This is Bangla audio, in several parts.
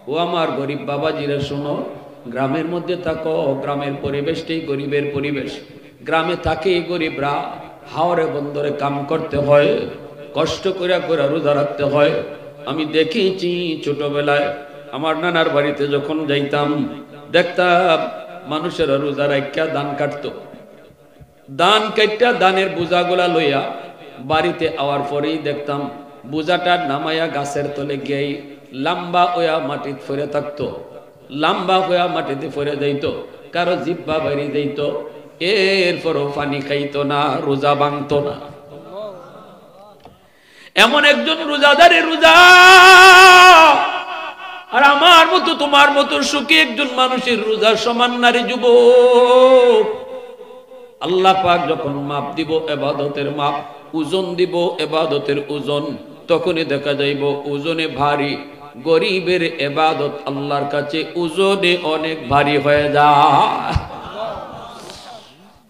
ও আমার গরিব বাবাজিরা শোনো, গ্রামের মধ্যে থাকো, গ্রামের পরিবেশটাই গরিবের পরিবেশ। গ্রামে থাকে গরিবরা, হাওরে বন্দরে কাম করতে হয়, কষ্ট করে করে রোজা রাখতে হয়। আমি দেখেছি ছোটবেলায় আমার নানার বাড়িতে যখন যাইতাম, দেখতাম মানুষেরা রোজা রাখা ধান কাটতো। ধান কাটটা ধানের বোঝাগুলা লইয়া বাড়িতে আওয়ার পরেই দেখতাম বোঝাটা নামাইয়া গাছের তলে গিয়ে লম্বা হইয়া মাটিতে ফিরে থাকতো, লম্বা হইয়া মাটিতে ফিরে যাইত, কারো জিব্বা বাইরে যাইত, এরপরও পানি খাইতো না, রোজা ভাঙতো না। এমন একজন রোজাদারে রোজা, আর আমার মতো তোমার মতো সুখী একজন মানুষের রোজার সমান নারী যুবক। আল্লাহ পাক যখন মাপ দিব ইবাদতের মাপ, ওজন দিব ইবাদতের ওজন, তখনই দেখা যাইব ওজনে ভারী গরিবের ইবাদত আল্লাহর কাছে ওজনে অনেক ভারী হয়ে যায়।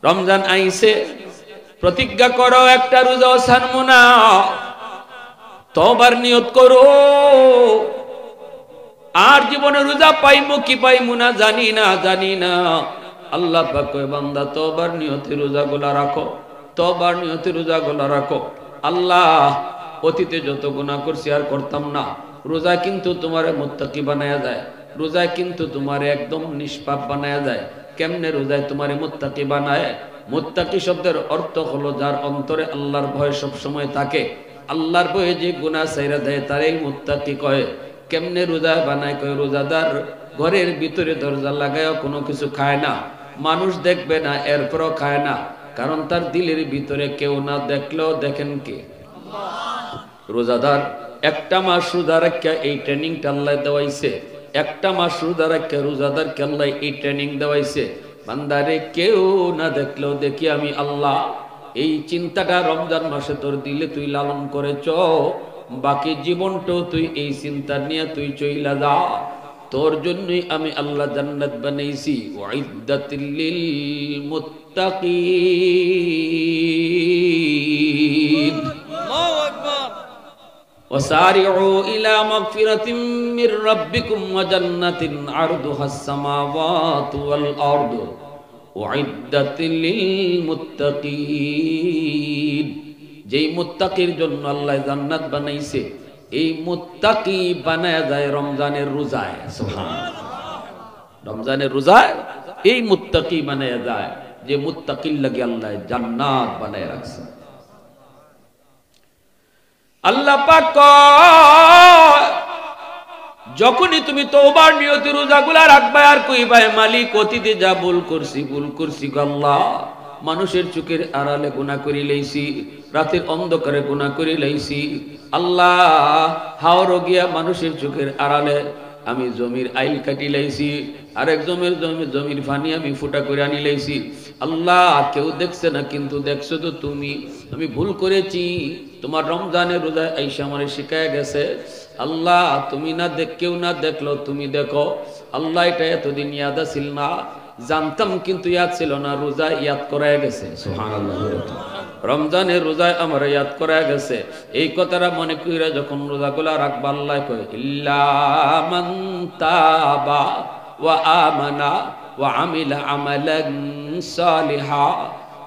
রমজান আইছে, প্রতিজ্ঞা করো একটা রোজাও ছাড়বো না, তওবার নিয়ত করো। আর জীবনে রোজা পাইমু কি পাইমু না জানি না, জানি না। আল্লাহ পাক কয় বান্দা তওবার নিয়তে রোজাগুলা রাখো, তওবার নিয়তে রোজাগুলা রাখো। আল্লাহ অতীতে যত গুনাহ করছি আর করতাম না। রোজা কিন্তু তোমারে মুত্তাকি বানায়া যায়, রোজা কিন্তু তোমারে একদম নিষ্পাপ বানায়া যায়। কেমনে রোজায় তোমারে মুত্তাকি বানায়? মুত্তাকি শব্দের অর্থ হলো যার অন্তরে আল্লাহর ভয় সব সময় থাকে, আল্লাহর ভয়ে যে গুনাহ ছাইরা দেয় তারই মুত্তাকি কয়। কেমনে রোজা বানায়? কয় রোজাদার ঘরের ভিতরে দরজা লাগায়ও কোনো কিছু খায় না, মানুষ দেখবে না এরপরও খায় না, কারণ তার দিলের ভিতরে কেউ না দেখলেও দেখেন কে? রোজাদার একটা মাস রোজা রাখা এই ট্রেনিংটা আল্লাহ দেওয়াইছে, একটা মাস রোজা রাখা রোজাদার কে আল্লাহ এই ট্রেনিং দেওয়াইছে। বান্দারে কেউ না দেখলেও দেখি আমি আল্লাহ। এই চিন্তাটা রমজান মাসে তোর দিলে তুই লালন করেছ, বাকি জীবনটাও তুই এই চিন্তা নিয়ে তুই চইলা যা। তোর জন্যই আমি আল্লাহ জান্নাত বানাইছি, ওয়াইদ্দাতিল লিল মুত্তাকিন। আল্লাহু আকবার। ওয়াসারিউ ইলা মাগফিরাতিম মির রাব্বিকুম ওয়া জান্নাতিন আরদুহাস সামাওয়াতু ওয়াল আরদু উইদ্দাতিল লিল মুত্তাকিন। যেই মুত্তাকির জন্য আল্লাহ জান্নাত বানাইছে, এই মুত্তাকি বানায়া যায় রমজানের রোজায়। সুবহানাল্লাহ। রমজানের রোজায় এই মুত্তাকি বানায়া যায়, যে মুত্তাকির লাগি আল্লাহ জান্নাত বানায়া রাখছে। আল্লাহ পাক কয় যখনই তুমি তওবার নিয়তে রোজাগুলা রাখবা আর কইবা মালিক অতীতে যা ভুল করছি আল্লাহ, মানুষের চোখের আড়ালে গুনাহ করে লইছি, রাতের অন্ধকারে গুনাহ করে লইছি আল্লাহ, হাওর গিয়া মানুষের চোখের আড়ালে আমি জমির আইল কাটি লাইছি, আরেক জমির পানি আমি ফুটা করে আনি লাইছি আল্লাহ, কেউ দেখছে না কিন্তু দেখছো তো তুমি। আমি ভুল করেছি, তোমার রমজানের রোজায় আইসা আমারে শিখায় গেছে আল্লাহ, তুমি না কেউ না দেখলো তুমি দেখো আল্লাহ। এটা এতদিন ইয়াদ ছিল না, জানতাম কিন্তু ইয়াদ ছিল না, রোজা ইয়াদ করায় গেছে। সুবহানাল্লাহ। রমজানের রোজায় আমার ইয়াদ করায় গেছে। এই কথাটা মনে কইরা যখন রোজাগুলা রাখবা আল্লাহ কয় ইল্লা মান তাবা ওয়া আমানা ওয়া আমিলা আমালান সালিহা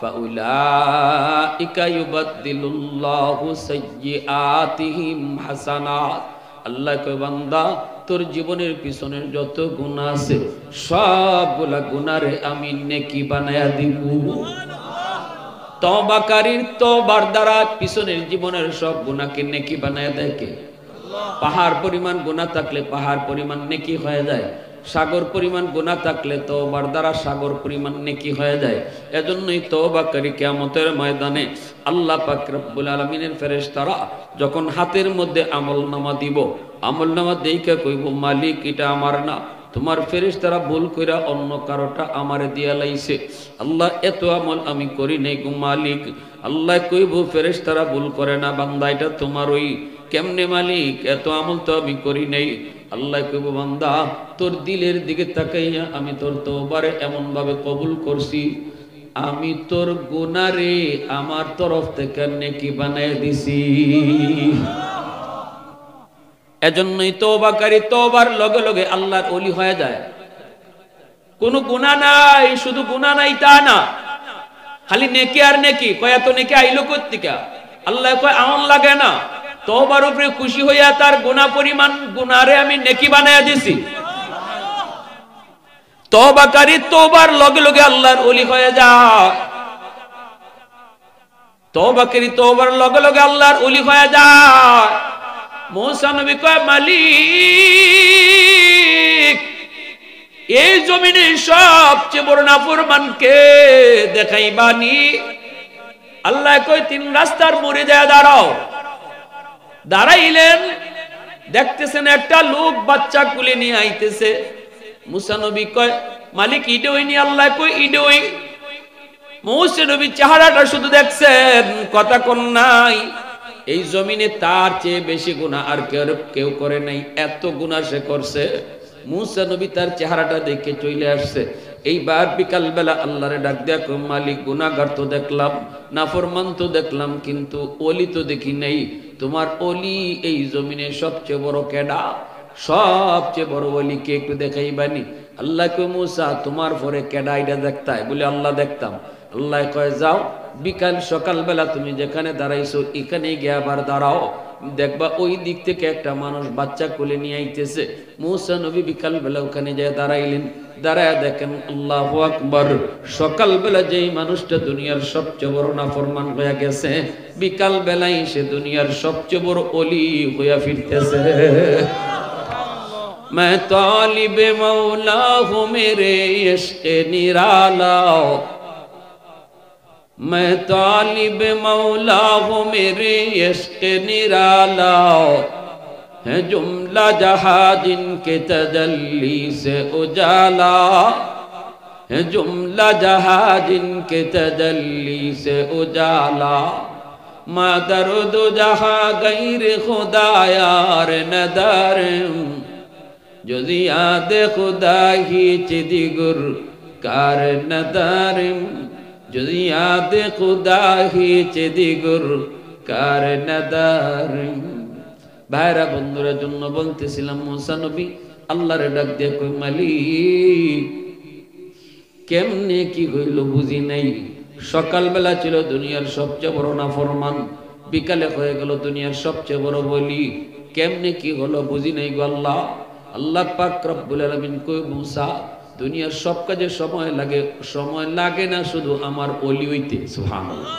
ফাউলাইকা ইউবাদদিলুল্লাহু সাইয়্যাতিহিম হাসানাত। আল্লাহ কয় বান্দা তোর জীবনের পিছনের যত গুনাহ আছে সবগুলা গুনারে আমি নেকি বানায়া দিব। তওবাকারীর তওবার দ্বারা পিছনের জীবনের সব গুনাহকে নেকি বানায়া দেয় কে? পাহাড় পরিমাণ গুনাহ থাকলে পাহাড় পরিমাণ নেকি হয়ে যায়, সাগর পরিমাণ গুনাহ থাকলে তওবার দ্বারা সাগর পরিমাণ নেকি হয়ে যায়। এজন্যই তওবাকারী কিয়ামতের ময়দানে আল্লাহ পাক রব্বুল আলামিনের ফেরেশতারা যখন হাতের মধ্যে আমলনামা দিব, আমলনামা দেইখা কইব মালিক এটা আমার না, তোমার ফেরেশতারা ভুল কইরা অন্য কারোটা আমারে দিয়া লাইছে আল্লাহ, এত আমল আমি করি নাই গো মালিক। আল্লাহ কইব ফেরেশতারা ভুল করে না বান্দা, এটা তোমারই। কেমনে মালিক? এত আমল তো আমি করি নাই। আল্লাহ কইব বান্দা তোর দিলের দিকে তাকাইয়া আমি তোর তওবারে এমন ভাবে কবুল করছি, আমি তোর গুনারে আমার তরফ থেকে নেকি বানায় দিছি। এজন্যই তওবাকারী তওবার লগে লগে আল্লাহর ওলি হয়ে যায়। কোনো গুনাহ নাই, শুধু গুনাহ নাই তা না, খালি নেকি আর নেকি। কয় এত নেকি আইলো কোত্থেকে? আল্লাহ কয় আমল লাগে না, তওবার উপরে খুশি হইয়া তার গুনাহ পরিমাণ গুনাহরে আমি নেকি বানায়া দিছি। তওবাকারী তওবার লগে লগে আল্লাহর ওলি হয়ে যায়। তওবাকারী তওবার লগে লগে আল্লাহর ওলি হয়ে যায়। মূসা নবী কয় মালিক, এই জমিনে সবচেয়ে বড় নাফরমানকে দেখাইবানি। আল্লাহ কয় তিন রাস্তার মোড়ে যায় দাঁড়াও। দাঁড়াইলেন, দেখতেছেন একটা লোক বাচ্চা কুলে নিয়ে আইতেছে। মূসা নবী কয় মালিক ইডোই নি? আল্লাহ কয় ইডোই। মূসা নবী চেহারাটা শুধু দেখছেন, কথা কোন নাই। এই জমিনে তার চেয়ে বেশি গুনাহ আর কেউ করে নাই, এত গুনাহ সে করছে। মূসা নবী তার চেহারাটা দেখে চলে আসছে। এইবার বিকাল বেলা আল্লাহরে ডাক দেয়া কই মালিক, গুনাহগার তো দেখলাম, নাফরমান তো দেখলাম, কিন্তু ওলি তো দেখি নাই। তোমার ওলি এই জমিনে সবচেয়ে বড় কেডা? সবচেয়ে বড় ওলিকে একটু দেখাইবানি। আল্লাহ কই মূসা তোমার পরে কেডা এটা দেখতাই? বলে আল্লাহ দেখতাম। আল্লাহ কয় যাও, বিকাল সকাল বেলা তুমি যেখানে দাঁড়াইছো এখানে গিয়ে আবার দাঁড়াও, দেখবা ওই দিক থেকে একটা মানুষ বাচ্চা কোলে নিয়ে আইতেছে। মূসা নবী বিকাল বেলা ওখানে যায় দাঁড়াইলেন। দাঁড়ায় দেখেন আল্লাহু আকবার, সকাল বেলা যেই মানুষটা দুনিয়ার সবচেয়ে বড় নাফরমান হয়ে গেছে, বিকাল বেলায় সে দুনিয়ার সবচেয়ে বড় ওলি হইয়া ফিরতেছে। मैं तालिब मौला हूँ मेरे इश्क़ निराला, मैं तालिब मौला हूँ मेरे इश्क़ निराला, है जुमला जहाँ जिनके तजल्ली से उजाला, है जुमला जहाँ जिनके तजल्ली से उजाला, माँ दर्द जहाँ गैर खुदा यार नदर, जो याद खुदा ही चिदिगुर कार नदारिम, जो याद खुदा ही चिदिगुर कार नदारिम। ভাইরা বন্ধুরা জন্য বলতেছিলাম, মূসা নবী আল্লাহরে ডাক দিয়ে কই মালিক কেমনে কি হইল বুঝি নাই। সকালবেলা ছিল দুনিয়ার সবচেয়ে বড় নাফরমান, বিকালে হয়ে গেল দুনিয়ার সবচেয়ে বড় বলি, কেমনে কি হলো বুঝি নাই গো আল্লাহ। আল্লাহ পাক রব্বুল আলামিন কই মূসা দুনিয়ার সব কাজে সময় লাগে, সময় লাগে না শুধু আমার ওলি হইতে। সুবহানাল্লাহ।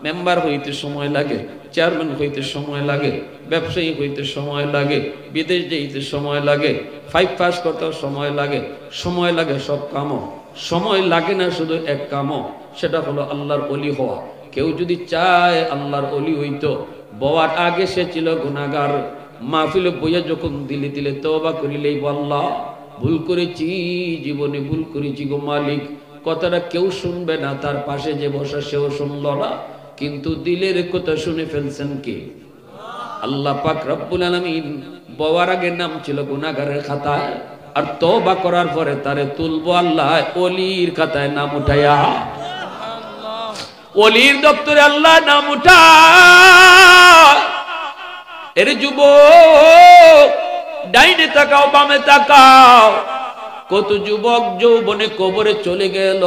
মেম্বার হইতে সময় লাগে, চেয়ারম্যান হইতে সময় লাগে, ব্যবসায়ী হইতে সময় লাগে, বিদেশ যেতে সময় লাগে, 5 পাস করতেও সময় লাগে, সময় লাগে সব কামও। সময় লাগে না শুধু এক কামও, সেটা হলো আল্লাহর ওলি হওয়া। কেউ যদি চায় আল্লাহর ওলি হইতো, বওয়ার আগে সে ছিল গুনাহগার। মাহফিলে বইয়া যখন দিলে দিলে তওবা করিলেই আল্লাহ ভুল করেছি, জীবনে ভুল করেছি গো মালিক, কথাটা কেউ শুনবে না, তার পাশে যে বসা সেও শুনল না, কিন্তু দিলের কথা শুনে ফেলছেন কে? আল্লাহ পাক রব্বুল আলামিন। বওয়ার আগে নাম ছিল গুনাহগারের খাতায়, আর তওবা করার পরে তারে তুলবো আল্লাহ ওলির খাতায় নাম উঠাইয়া। ওলির দপ্তরে আল্লাহ নাম উঠা। এর যুবক ডাইনে তাকাও বামে তাকাও, কত যুবক যৌবনে কবরে চলে গেল,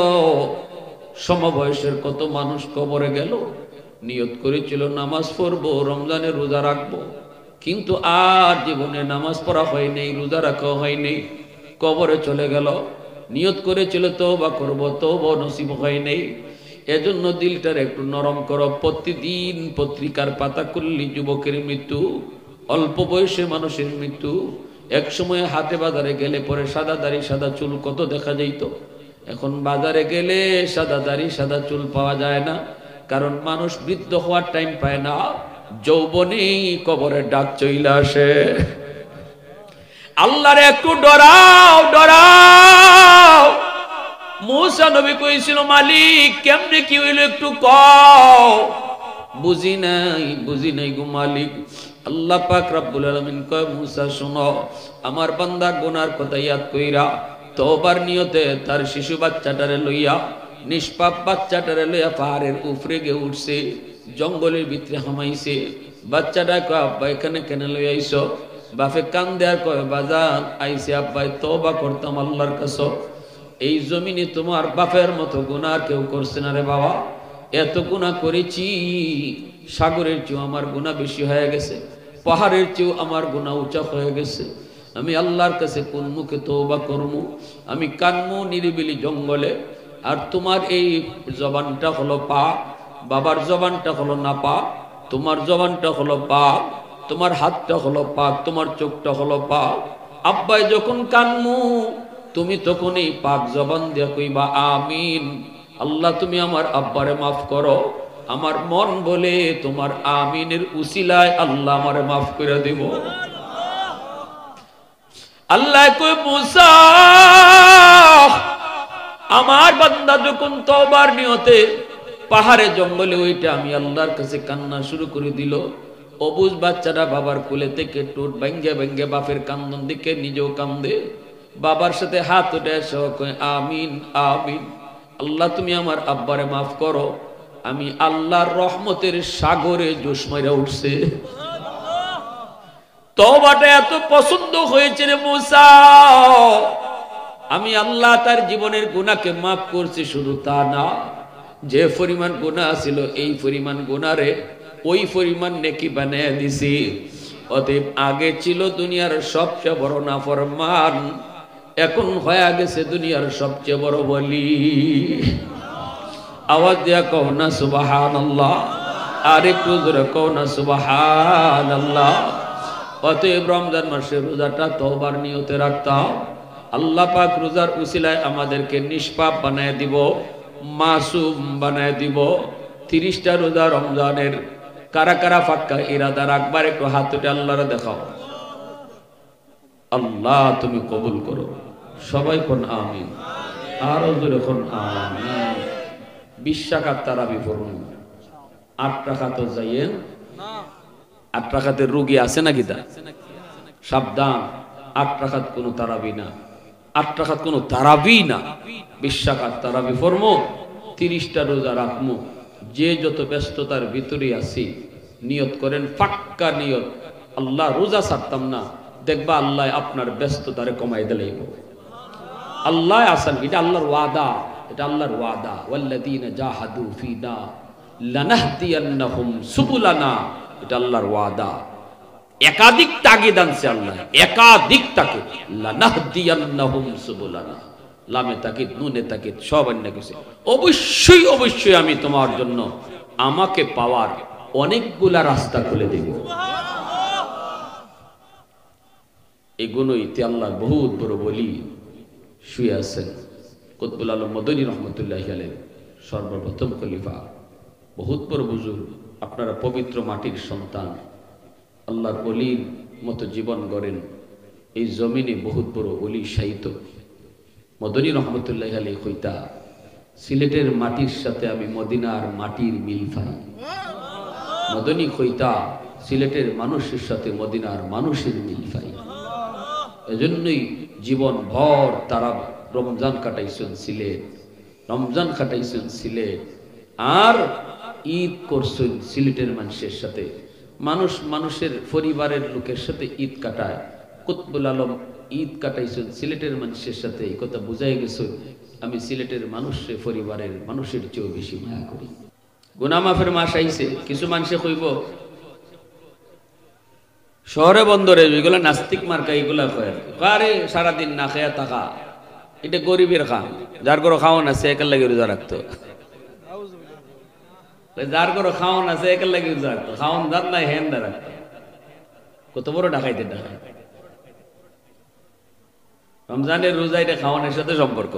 সমবয়সের কত মানুষ কবরে গেল। নিয়ত করেছিল নামাজ পড়বো, রমজানে রোজা রাখবো, কিন্তু আর জীবনে নামাজ পড়া হয়নি, রোজা রাখা হয়নি, কবরে চলে গেল। নিয়ত করেছিল তওবা করবো, তওবা নসিব হয়নি। এজন্য দিলটার একটু নরম করো। প্রতিদিন পত্রিকার পাতা খুললি যুবকের মৃত্যু, অল্প বয়সে মানুষের মৃত্যু। এক সময় হাটে বাজারে গেলে পরে সাদা দাড়ি সাদা চুল কত দেখা যাইত, এখন বাজারে গেলে সাদা দাড়ি সাদা চুল পাওয়া যায় না, কারণ মানুষ বৃদ্ধ হওয়ার টাইম পায় না, যৌবনেই কবরের ডাক চলে আসে। আল্লাহরে একটু ডরাও, ডরাও। মূসা নবী কইছিল মালিক কেমনে কি হইল একটু কও। বুঝি নাই গো মালিক। আল্লাহ পাক রব্বুল আলামিন কয় মূসা শোনো, আমার বান্দা গুনার কথা ইয়াদ কইরা তওবার নিয়তে তার শিশু বাচ্চাটারে লইয়া, নিষ্পাপ বাচ্চাটারে লইয়া পাহাড়ের উপরে গিয়ে উঠছে, জঙ্গলের ভিতরে হামাইছে। বাচ্চাটা কয় আব্বা এখানে কেন লইয়া আইছো? বাপে কান্দে আর কয় বাজান আইসি আব্বাই তওবা করতাম আল্লাহর কাছে, এই জমিনে তোমার বাপের মতো গুনাহ কেউ করছে না রে বাবা, এত গুনাহ করেছি, সাগরের চেয়েও আমার গুনাহ বেশি হয়ে গেছে, পাহাড়ের চেয়েও আমার গুনাহ উঁচা হয়ে গেছে, আমি আল্লাহর কাছে কোন মুখে তওবা করবো? আমি কানমু নিরিবিলি জঙ্গলে, আর তোমার এই জবানটা হলো পাক, বাবার জবানটা হলো না পাক, তোমার জবানটা হলো পাক, তোমার হাতটা হলো পাক, তোমার চোখটা হলো পাক। আব্বাই যখন কানমু তুমি তখন এই পাক জবান দিয়া কইবা আমিন, আল্লাহ তুমি আমার আব্বারে মাফ করো। আমার মন বলে তোমার আমিনের উসিলায় আল্লাহ আমারে মাফ করে দিব। আল্লাহ কই মুসা, আমার বান্দা যখন তওবার নিয়তে পাহাড়ে জঙ্গলে ওইটা আমি আল্লাহর কাছে কান্না শুরু করে দিল, অবুঝ বাচ্চাটা বাবার কোলে থেকে টোট ভাঙ্গে ভাঙ্গে বাপের কান্দন দিকে নিজেও কান্দে, বাবার সাথে হাত উঠে সহ কয় আমিন আমিন, আল্লাহ তুমি আমার আব্বারে মাফ করো। আমি আল্লাহর রহমতের সাগরে জোশ মাইরা উঠছে। তওবাটা এত পছন্দ হয়েছে রে মুসা, আমি আল্লাহ তার জীবনের গুনাহকে মাফ করছি, শুধু তা না, যে পরিমাণ গুনাহ ছিল এই পরিমাণ গুনাহরে ওই পরিমাণ নেকি বানিয়ে দিছি। অতএব আগে ছিল দুনিয়ার সবচেয়ে বড় নাফরমান, এখন হয়ে গেছে দুনিয়ার সবচেয়ে বড় বলি। আওয়াজ দিয়া কও না সুবহানাল্লাহ, আর একটু জোরে কও না সুবহানাল্লাহ। অতএব রমজান মাসে রোজাটা তওবার নিয়তে রাখতাম, আল্লাহ পাক রোজার উসিলায় আমাদেরকে নিষ্পাপ বানায় দিব, মাসুম বানায় দিব। 30টা রোজা রমজানের কারা কারা ফাক্কা ইরাদা রাখবার একটু হাত উঠে আল্লাহরে দেখাও। আল্লাহ তুমি কবুল করো, সবাই কোন আমিন, আরো জোরে কোন আমিন। 20 রাকাত তারাবি পড়ুন, 8 রাকাত যাইয়েন, 8 রাকাতের রোগী আছে নাকি? তা সাবধান, 8 রাকাত কোনো তারাবি না, 8 রাকাত কোনো তারাবি না, 20 রাকাত তারাবি পড়মু, 30টা রোজা রাখমু। যে যত ব্যস্ততার ভিতরে আছি নিয়ত করেন, পাক্কা নিয়ত, আল্লাহ রোজা ছাড়তাম না, দেখবা আল্লাহ আপনার ব্যস্ততারে কমাই দিলেই। আল্লাহ আসান, এটা আল্লাহর ওয়াদা, এটা আল্লাহর ওয়াদা। ওয়াল্লাযীনা জাহাদু ফীনা লানাহদিয়ান্নাহুম সুবুলানা, এটা আল্লাহর ওয়াদা। একাধিক তাগিদ আনছে আল্লাহ, একাধিক তাগিদ, লানাহদিয়ান্নাহুম সুবুলানা, লামে তাকিদ নুনে তাকিদ সব অন্য কিছু। অবশ্যই অবশ্যই আমি তোমার জন্য আমাকে পাওয়ার অনেকগুলা রাস্তা খুলে দেব। এগুলোইতে আল্লাহর বহুত বড় বলি শুয়ে আছেন কুতবুল আলম মদনী রহমতুল্লাহি আলাইহি, সর্বপ্রথম খলিফা, বহুত বড় বুজুর্গ। আপনারা পবিত্র মাটির সন্তান, আল্লাহর ওলির মতো জীবন গড়েন, এই জমিনে বহুত বড় ওলি সাহিত্য। মদনী রহমতুল্লাহি আলাইহি কইতা, সিলেটের মাটির সাথে আমি মদিনার মাটির মিল পাই। মদনী কইতা, সিলেটের মানুষের সাথে মদিনার মানুষের মিল পাই। এজন্যই জীবন ভর তারা রমজান কাটাইছেন সিলেট, রমজান কাটাইছেন সিলেট, আর ঈদ করছেন সিলেটের মানুষের সাথে। মানুষ মানুষের পরিবারের লোকের সাথে ঈদ কাটায়, কুতবুল আলম ঈদ কাটাইছেন সিলেটের মানুষের সাথে। এই কথা বুঝাই গেছে, আমি সিলেটের মানুষের পরিবারের মানুষের চেয়েও বেশি মায়া করি। গুনাহ মাফের মাস আইছে, কিছু মানুষে কইব শহরে বন্দরে এগুলা নাস্তিক মার্কা, এগুলা কয় আরে সারাদিন না খেয়া থাকা, এটা গরিবের খাম, যার করে খাওয়ান আছে একের লাগে রোজা রাখতো, যার করে খাওয়ান আছে একের লাগে রোজা রাখতো, খাওয়ান যার নাই হেন দা রাখতো। কত বড় ডাকাইতে ডাকায়। রমজানের রোজা এটা খাওয়ানোর সাথে সম্পর্ক।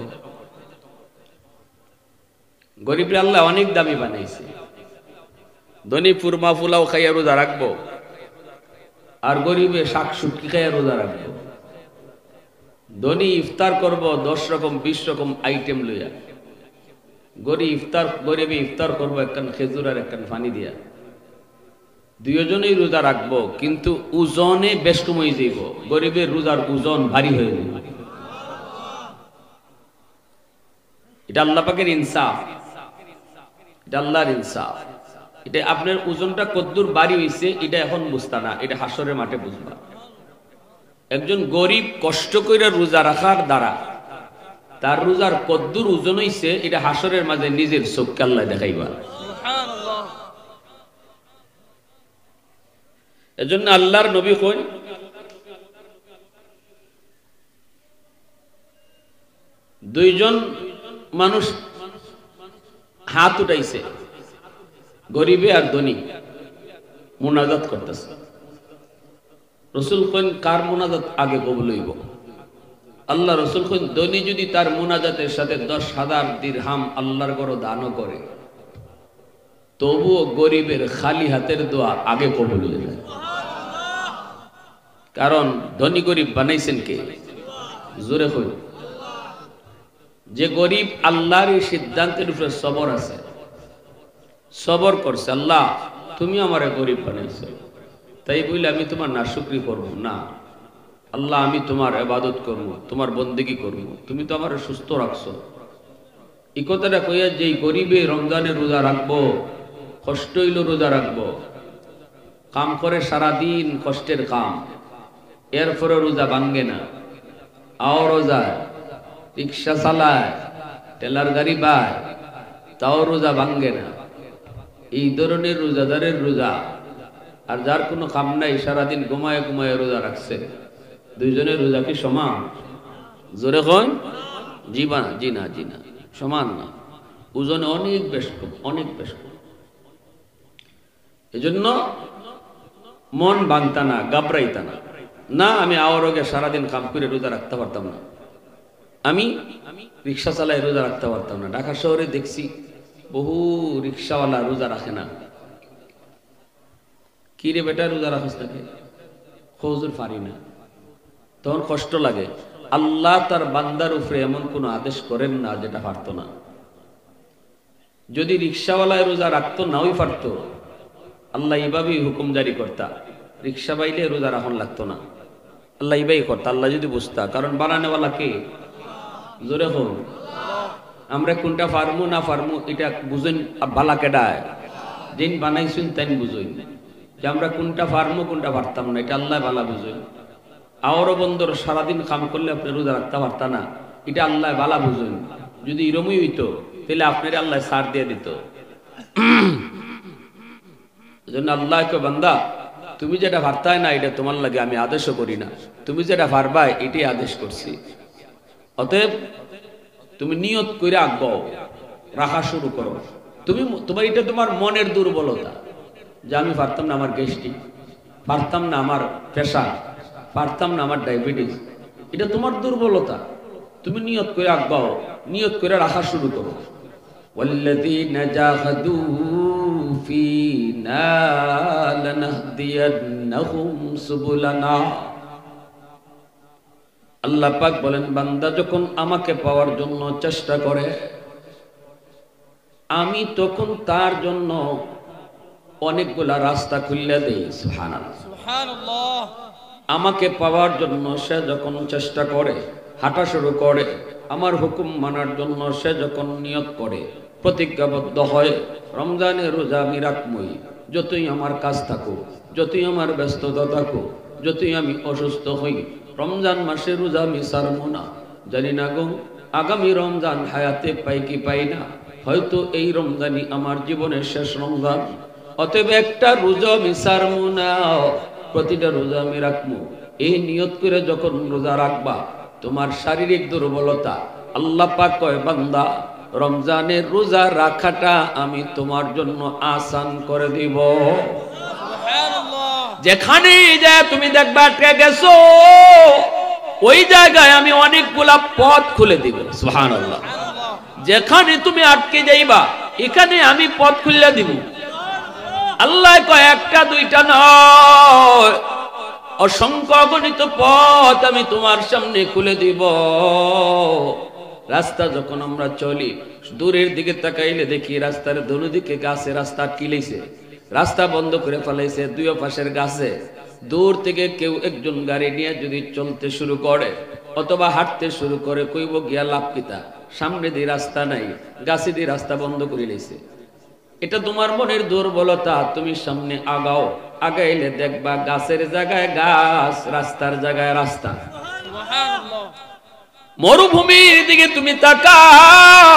গরিবরা আল্লাহ অনেক দামি বানাইছে, ধনী ফুরমা ফুলাও খাইয়া রোজা রাখবো, আর গরিবে শাক শুটকি খাইয়া রোজা রাখবো। ধনী ইফতার করব 10 রকম 20 রকম আইটেম লইয়া, গরিবে ইফতার করবো একখান খেজুর আর একখান পানি দিয়া। দুইজনেই রোজা রাখবো, কিন্তু ওজনে বেশ কমই যাইব, গরিবের রোজার ওজন ভারী হয়ে যাবে। এটা আল্লাহ পাকের ইনসাফ, এটা আল্লাহর ইনসাফ। এটা আপনার ওজনটা কতদূর বাড়ি হইছে এটা এখন বুঝতা না, এটা হাসরের মাঠে বুঝবা। একজন গরিব কষ্ট করে রোজা রাখার দ্বারা তার রোজার কদ্দুর ওজন হইছে এটা হাসরের মাঝে নিজের চোখকে আল্লাহ দেখাইবা। এজন্য আল্লাহর নবী কই দুইজন মানুষ হাত উঠাইছে, গরিবে আর ধনী মুনাজাত করতেছে। রসুল কইন কার মুনাজাত আগে কবুল হইব? আল্লাহ রসুল কইন ধনী যদি তার মুনাজাতের সাথে 10,000 দিরহাম আল্লাহর ঘর দানও করে তবুও গরিবের খালি হাতের দোয়া আগে কবুল হয়ে যায়। কারণ ধনী গরিব বানাইছেন কে? জোরে কই। যে গরিব আল্লাহর এই সিদ্ধান্তের উপরে সবর আছে, সবর করছে, আল্লাহ তুমি আমারে গরিব বানাইছো, তাই বলে আমি তোমার নাশুকরি করব না। আল্লাহ আমি তোমার ইবাদত করব, তোমার বন্দেগী করব, তুমি তো আমারে সুস্থ রাখছো। এই কথাটা কইয়া যে গরিবে রমজানের রোজা রাখবো, কষ্ট হইল রোজা রাখবো, কাম করে সারাদিন কষ্টের কাম, এরপরে রোজা ভাঙ্গে না, আও রোজায়, রিক্সা চালায়, টেলার গাড়ি বায়, তাও রোজা ভাঙ্গে না। এই ধরনের রোজাদারের রোজা আর যার কোনো কাম নাই সারাদিন ঘুমায় ঘুমায় রোজা রাখছে, দুইজনের রোজা কি সমান? জোরে কন। জি না, জি না, সমান না, ওজনে অনেক বেশ কম, অনেক বেশ কম। এজন্য মন ভাঙতা না, গাবরাইতা না, না আমি আওয়ারগে সারাদিন কাম করে রোজা রাখতে পারতাম না, আমি রিক্সা চালাই রোজা রাখতে পারতাম না। ঢাকা শহরে দেখছি বহু রিক্সাওয়ালা রোজা রাখে না। কি রে বেটা রোজা রাখিস নাকি? হুজুর পারি না। তখন কষ্ট লাগে। আল্লাহ তার বান্দার উপরে এমন কোনো আদেশ করেন না যেটা পারতো না। যদি রিক্সাওয়ালায় রোজা রাখতো নাও পারতো, আল্লাহ এইভাবেই হুকুম জারি করতা, রিক্সা বাইলে রোজা রাখন লাগতো না, আল্লাহ এইভাবেই করতা। আল্লাহ যদি বুঝতা, কারণ বানানেওয়ালা কে? জোরে হোক। আমরা কোনটা ফার্মু না ফার্মু এটা বুঝেন বালা কেডায়, যেন বানাইছেন তেন বুঝইন যে আমরা কোনটা ফার্মু কোনটা পারতাম না, এটা আল্লাহ বালা বুঝেন। আওয়ারও বন্দর সারাদিন কাম করলে আপনি রোজা রাখতে পারতা না, এটা আল্লাহ বালা বুঝেন। যদি এরমই হইতো তাহলে আপনার আল্লাহ ছাড় দিয়ে দিত। এজন্য আল্লাহকে বান্দা তুমি যেটা পারতাই না এটা তোমার লাগে আমি আদেশও করি না, তুমি যেটা পারবাই এটাই আদেশ করছি। অতএব তুমি নিয়ত করে আগাও, রাখা শুরু করো। তুমি তোমার এটা তোমার মনের দুর্বলতা যে আমি পারতাম না আমার গ্যাস্ট্রিক, পারতাম না আমার প্রেশার, পারতাম না আমার ডায়াবেটিস, এটা তোমার দুর্বলতা। তুমি নিয়ত করে আগাও, নিয়ত করে রাখা শুরু করো। ওয়াল্লাযীনা জাহাদু ফীনা লানাহদিয়ান্নাহুম সুবুলানা। আল্লাহ পাক বলেন বান্দা যখন আমাকে পাওয়ার জন্য চেষ্টা করে আমি তখন তার জন্য অনেকগুলা রাস্তা খুলে দেই। সুবহানাল্লাহ। আমাকে পাওয়ার জন্য সে যখন চেষ্টা করে, হাঁটা শুরু করে, আমার হুকুম মানার জন্য সে যখন নিয়ত করে, প্রতিজ্ঞাবদ্ধ হয় রমজানের রোজা আমি রাখবই, যতই আমার কাজ থাকুক, যতই আমার ব্যস্ততা থাকুক, যতই আমি অসুস্থ হই, রমজান মাসে রোজা আমি ছাড়বো না। জানি না গো আগামী রমজান হায়াতে পাই কি পাই না, হয়তো এই রমজানই আমার জীবনের শেষ রমজান। অতএব একটা রোজা আমি ছাড়বো না, প্রতিটা রোজা আমি রাখবো। এই নিয়ত করে যখন রোজা রাখবা তোমার শারীরিক দুর্বলতা, আল্লাহ পাক কয় বান্দা রমজানের রোজা রাখাটা আমি তোমার জন্য আসান করে দিব। যেখানে যায় তুমি দেখবা আটকে গেছো, ওই জায়গায় আমি অনেকগুলা পথ খুলে দিব। সুবহানাল্লাহ। যেখানে তুমি আটকে যাইবা এখানে আমি পথ খুলে দিব। আল্লাহ কয় একটা দুইটা নয়, অসংখ্য অগণিত পথ আমি তোমার সামনে খুলে দিব। রাস্তা যখন আমরা চলি দূরের দিকে তাকাইলে দেখি রাস্তার দুদিকে গাছে রাস্তা আটকে লেছে, রাস্তা বন্ধ করে ফেলাইছে দুই পাশের গাছে। দূর থেকে কেউ একজন গাড়ি নিয়ে যদি চলতে শুরু করে অথবা হাঁটতে শুরু করে কইব গিয়া লাভ কিতা, সামনে দিয়ে রাস্তা নাই, গাছে দিয়ে রাস্তা বন্ধ করে লেছে। এটা তোমার মনের দুর্বলতা। তুমি সামনে আগাও, আগাইলে দেখবা গাছের জায়গায় গাছ, রাস্তার জায়গায় রাস্তা। মরুভূমির দিকে তুমি তাকাও,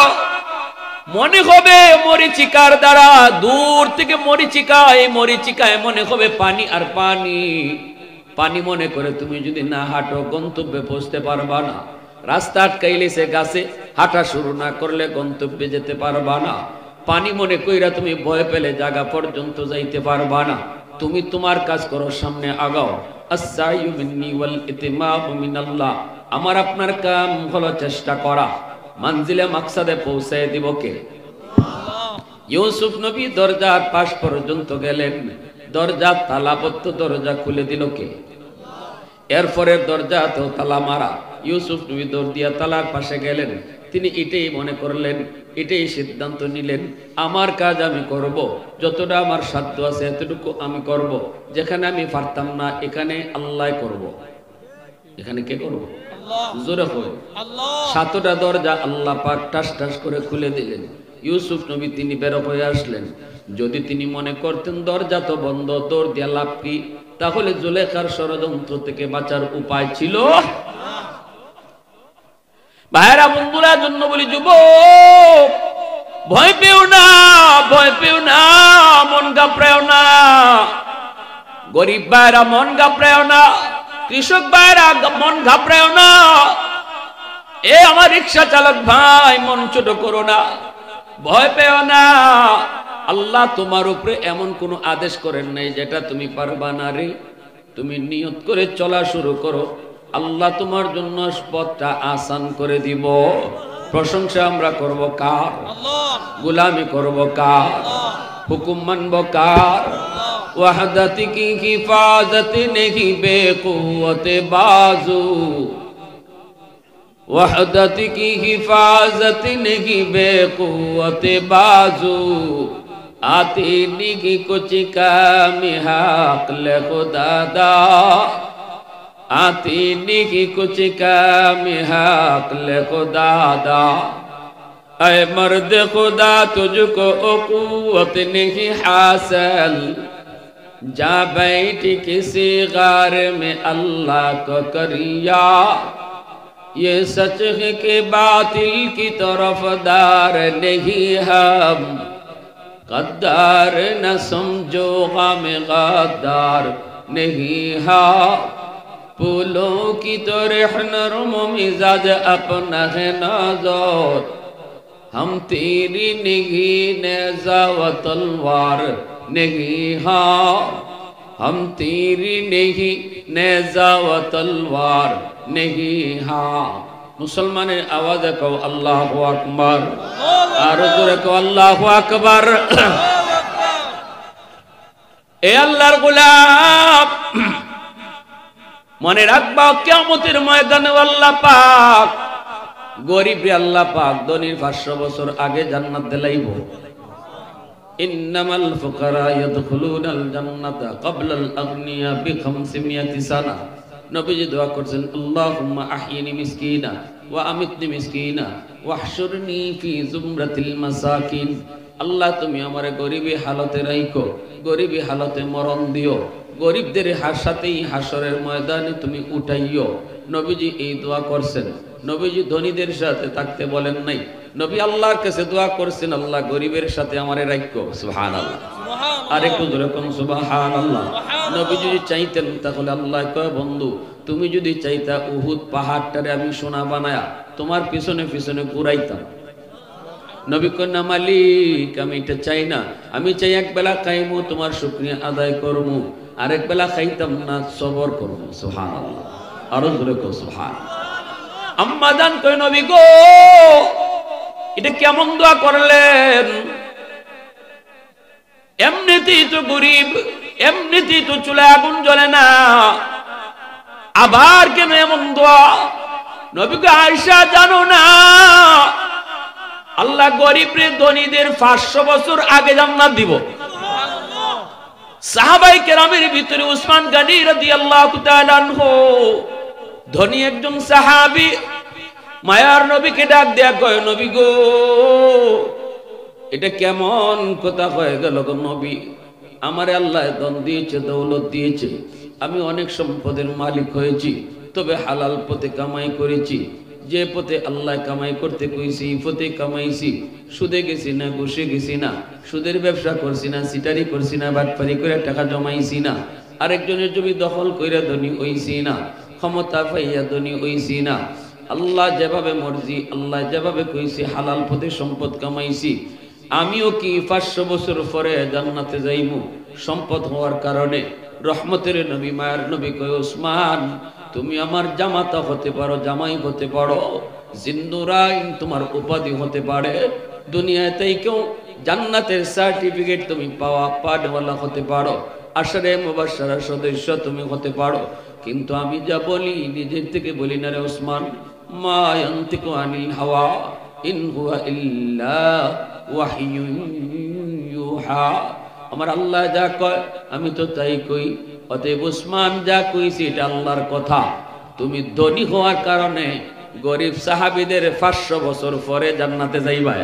মনে হবে মরিচিকার দ্বারা দূর থেকে মরিচিকা, এই মরিচিকায় মনে হবে পানি আর পানি। পানি মনে করে তুমি যদি না হাঁটো গন্তব্যে পৌঁছতে পারবা না। রাস্তা আটকাইলে সে গাছে, হাঁটা শুরু না করলে গন্তব্যে যেতে পারবা না। পানি মনে কইরা তুমি ভয় পেলে জায়গা পর্যন্ত যাইতে পারবা না। তুমি তোমার কাজ করো, সামনে আগাও। আস-সাইয়ু মিন্নি ওয়াল ইতিমামু মিনাল্লাহ। আমার আপনার কাম হলো চেষ্টা করা, মানজিলে মাকসাদে পৌঁছায় দিব কে? ইউসুফ নবী দরজার পাশ পর্যন্ত গেলেন, দরজা তালাবদ্ধ, দরজা খুলে দিল কে? এরপরে দরজা তো তালা মারা। ইউসুফ নবী দৌড় দিয়া তালার পাশে গেলেন। তিনি এটাই মনে করলেন, এটাই সিদ্ধান্ত নিলেন, আমার কাজ আমি করব, যতটা আমার সাধ্য আছে এতটুকু আমি করব। যেখানে আমি পারতাম না এখানে আল্লাহ করব। এখানে কে করব? জোরে হয়। সাতটা দরজা আল্লাহ পাক টাস টাস করে খুলে দিলেন। ইউসুফ নবী তিনি বের হয়ে আসলেন। যদি তিনি মনে করতেন দরজা তো বন্ধ, দৌড় দিয়া লাভ কি, তাহলে জুলেখার ষড়যন্ত্র থেকে বাঁচার উপায় ছিল। ভাইরা বন্ধুরা জন্য বলি, যুবক ভয় পেও না, ভয় পেও না, মন ঘাবড়াও না। গরিব ভাইরা মন ঘাবড়াও না, কৃষক ভাইরা মন ঘাবড়াও না। এ আমার রিক্সা চালক ভাই, মন ছোট করো না, ভয় পেও না। আল্লাহ তোমার উপরে এমন কোন আদেশ করেন নাই যেটা তুমি পারবা না রে। তুমি নিয়ত করে চলা শুরু করো, আল্লাহ তোমার জন্য পথটা আসান করে দিব। প্রশংসা আমরা করব কার? গোলামি করব কার? হুকুম মানব কার? ওয়াহদাতি কি হিফাজত নেহি বেকুওয়াতে বাজু, वहदत की हिफाजत नहीं बेकुवते बाजू, आती निगी कुछ काम हक़ल खुदा दा, आती निगी कुछ काम हक़ल खुदा दा। ऐ मर्द खुदा तुझको कुव्वत नहीं हासिल, जा बैठ किसी गार में अल्लाह को करिया। ये सच है कि बातिल की तरफदार नहीं हम, गद्दार न समझो गम गद्दार नहीं है। फूलों की तरह नरम मिजाज अपना है नजर, हम तेरी नहीं नेज़ा व तलवार नहीं है। हम तेरी नहीं नेज़ा व तलवार नहीं हा। मुसलमाনের আওয়াজে কও আল্লাহু আকবার, আর জোরে কও আল্লাহু আকবার। এ আল্লাহর গোলাম, মনে রাখবা কিয়ামতের ময়দানে আল্লাহ পাক গরিবরে আল্লাহ পাক ধনীর 500 বছর আগে জান্নাত দিলাইব। ইন্নামাল ফুকারা ইয়াদখুলুনাল জান্নাতা ক্বাবলাল আগনিয়া বি500 সানা। নবীজি দোয়া করছেন, আল্লাহুম্মা আহিনি মিসকিনা ওয়া আমিতনি মিসকিনা ওয়াহশুরনি ফি জুমরাতিল মাসাকিন। আল্লাহ তুমি আমারে গরিবী হালতে রাখো, গরিবী হালতে মরণ দিও, গরিবদের সাথেই হাসরের ময়দানে তুমি উঠাইও। নবীজি এই দোয়া করছেন। নবীজি ধনীদের সাথে থাকতে বলেন নাই, নবী আল্লাহর কাছে দোয়া করছেন, আল্লাহ গরিবের সাথে আমারে রাখো। সুবহানাল্লাহ, আরেকটু জোরে কোন সুবহানাল্লাহ। নবী যদি চাইতেন তাহলে আল্লাহ কয়, বন্ধু তুমি যদি চাইতা উহুদ পাহাড়টারে আমি সোনা বানায়া তোমার পিছনে পিছনে ঘুরাইতাম। নবী কয়, না মালিক, আমি এটা চাই না। আমি চাই এক বেলা খাইমু, তোমার শুকরিয়া আদায় করমু, আরেক বেলা খাইতাম না, সবর করবো। সুবহানাল্লাহ, আরো জোরে কও সুবহানাল্লাহ। আম্মা জান কয়, নবী গো এটা কেমন দোয়া করলেন? এমনিতেই তো গরিব, এমনিতেই তো চুলায় আগুন জ্বলে না, আবার কেন এমন দোয়া? নবী কয়, আয়েশা জানো না আল্লাহ গরিবরে ধনীদের 500 বছর আগে জান্নাত দিব। সাহাবায়ে কেরামের ভিতরে উসমান গনি রাদিয়াল্লাহু তাআলা আনহু ধনী একজন সাহাবী, মায়ার নবীকে ডাক দেয়া কয়, নবী গো এটা কেমন কথা হয়ে গেল গো নবী? আমারে আল্লাহ ধন দিয়েছে, দৌলত দিয়েছে, আমি অনেক সম্পদের মালিক হয়েছি, তবে হালাল পথে কামাই করেছি। যে পথে আল্লাহ কামাই করতে কইছি এই পথে কামাইছি। সুদে গেছি না, ঘুষে গেছি না, সুদের ব্যবসা করছি না, সিটারি করছি না, বাটপারি করে টাকা জমাইছি না, আরেকজনের জমি দখল কইরা ধনী হইছি না, ক্ষমতা পাইয়া ধনী হইছি না। আল্লাহ যেভাবে মর্জি, আল্লাহ যেভাবে কইছি হালাল পথে সম্পদ কামাইছি। আমিও কি 500 বছর পরে জান্নাতে যাইমু সম্পদ হওয়ার কারণে? রহমতের নবী, মায়ের নবী কয়, ওসমান তুমি আমার জামাতা হতে পারো, জামাই হতে পারো, জিন্নুরাইন তোমার উপাধি হতে পারে, দুনিয়াতেই কেউ জান্নাতের সার্টিফিকেট তুমি পাওয়া পাওয়ালা হতে পারো, আশারে মুবাশশারা সদস্য তুমি হতে পারো। কিন্তু আমি যা বলি নিজের থেকে বলি না রে ওসমান। মা ইয়ান্তিকু আনিল হাওয়া ইন হুয়া ইল্লা ওয়াহিয়ুন ইউহা। আমার আল্লাহ যা কয় আমি তো তাই কই। অতএব ওসমান যা কইছি এটা আল্লাহর কথা। তুমি ধনী হওয়ার কারণে গরিব সাহাবীদের 500 বছর পরে জান্নাতে যাইবা।